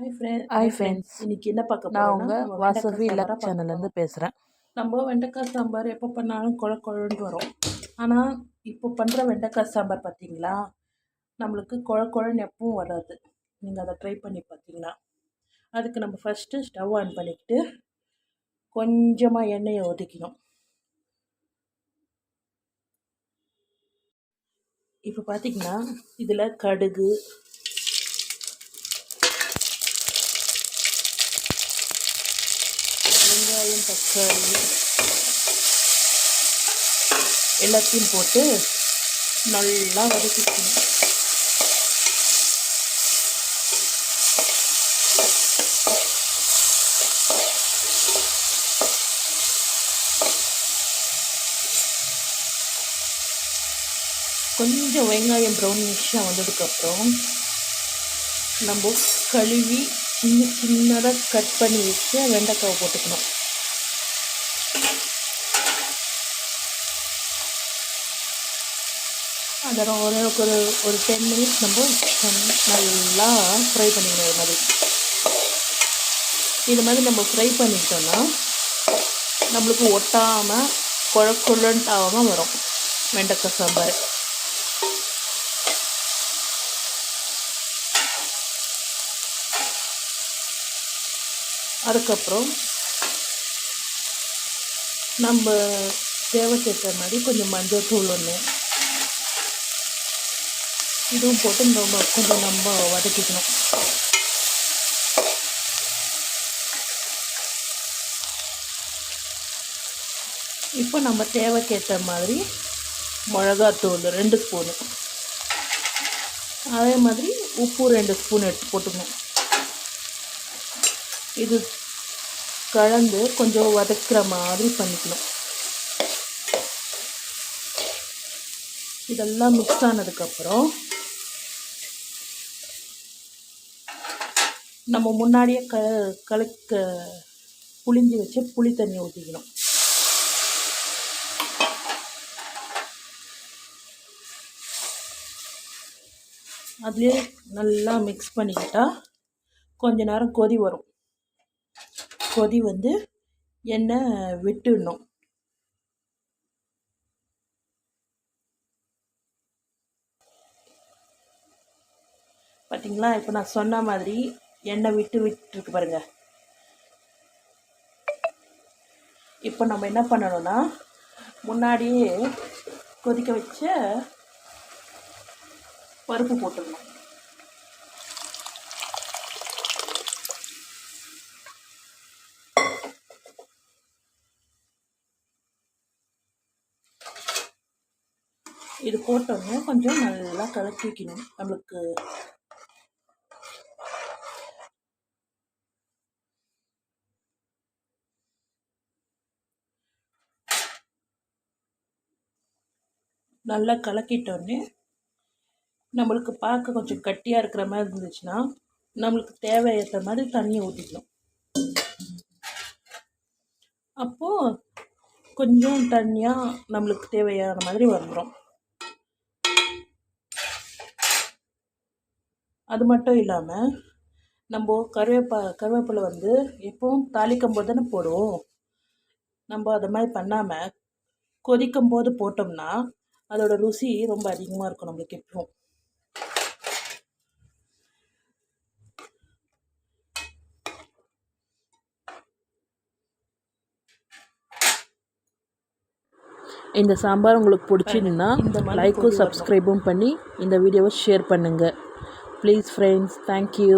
Hi hi friends, friends. இன்னைக்கு என்ன பார்க்க நான் போறோம்னா, உங்கள் நம்ம வெண்டைக்காய் வாசவி சாம்பாரா லக் பார்க்க சேனல்லேருந்து போறோம். பேசுகிறேன். நம்ம வெண்டைக்காய் சாம்பார் எப்போ பண்ணாலும் குழன்னு வரும். ஆனால் இப்போ பண்ணுற வெண்டைக்காய் சாம்பார் பார்த்தீங்களா, நம்மளுக்கு குழன்னு எப்பவும் வராது. நீங்கள் அதை ட்ரை பண்ணி பார்த்தீங்கன்னா, அதுக்கு நம்ம ஃபஸ்ட்டு ஸ்டவ் ஆன் பண்ணிக்கிட்டு கொஞ்சமாக எண்ணெயை ஒதுக்கணும். இப்போ பார்த்தீங்கன்னா இதில் கடுகு, வெங்காயம், தக்காளி எல்லாத்தையும் போட்டு நல்லா வதக்கிக்கணும். கொஞ்சம் வெங்காயம் ப்ரௌனிஷாக வந்ததுக்கப்புறம் நம்ம கழுவி சின்னதாக கட் பண்ணி வச்சு வெண்டைக்காவை போட்டுக்கணும். அதை ஓரளவுக்கு ஒரு 10 மினிட்ஸ் நம்ம நல்லா ஃப்ரை பண்ணிக்கணும். இது மாதிரி நம்ம ஃப்ரை பண்ணிக்கிட்டோம்னா நம்மளுக்கு ஒட்டாமல் குழக்குழன்ட்டாகாமல் வரும் வெண்டைக்காய் சாம்பார். அதுக்கப்புறம் நம்ம தேவைக்கேற்ற மாதிரி கொஞ்சம் மஞ்சள் தூள் ஒன்று இதுவும் போட்டு கொஞ்சம் நம்ம வதக்கிக்கணும். இப்போ நம்ம தேவைக்கேற்ற மாதிரி மிளகாத்தூள் 2 ஸ்பூனு, அதே மாதிரி உப்பு 2 ஸ்பூன் எடுத்து போட்டுக்கணும். இது கலந்து கொஞ்சம் வதக்குற மாதிரி பண்ணிக்கணும். இதெல்லாம் மிக்ஸ் ஆனதுக்கப்புறம் நம்ம முன்னாடியே புளிஞ்சு வச்சு புளி தண்ணி ஊற்றிக்கணும். அதுலேயே நல்லா மிக்ஸ் பண்ணிக்கிட்டா கொஞ்ச நேரம் கொதி வரும். கொதி வந்து எண்ணெய் விட்டுடணும். பார்த்தீங்களா, இப்போ நான் சொன்ன மாதிரி எண்ணெய் விட்டுருக்கு பாருங்க. இப்போ நம்ம என்ன பண்ணணும்னா, முன்னாடியே கொதிக்க வச்ச பருப்பு போட்டுடணும். இது போட்டோன்னே கொஞ்சம் நல்லா கலக்கிக்கணும். நம்மளுக்கு நல்லா கலக்கிட்டோன்னே நம்மளுக்கு பார்க்க கொஞ்சம் கட்டியாக இருக்கிற மாதிரி இருந்துச்சுன்னா நம்மளுக்கு தேவையேற்ற மாதிரி தண்ணி ஊற்றிக்கணும். அப்போது கொஞ்சம் தண்ணியாக நம்மளுக்கு தேவையான மாதிரி வந்துடும். அது மட்டும் இல்லாமல் நம்ம கருவேப்பிலை வந்து எப்பவும் தாளிக்கும் போது தானே போடுவோம். நம்ம அதை மாதிரி பண்ணாமல் கொதிக்கும் போது போட்டோம்னா அதோட ருசி ரொம்ப அதிகமாக இருக்கும் நம்மளுக்கு எப்பவும். இந்த சாம்பார் உங்களுக்கு பிடிச்சிருந்தா லைக்கும் சப்ஸ்கிரைபும் பண்ணி இந்த வீடியோவை ஷேர் பண்ணுங்கள். Please friends, thank you.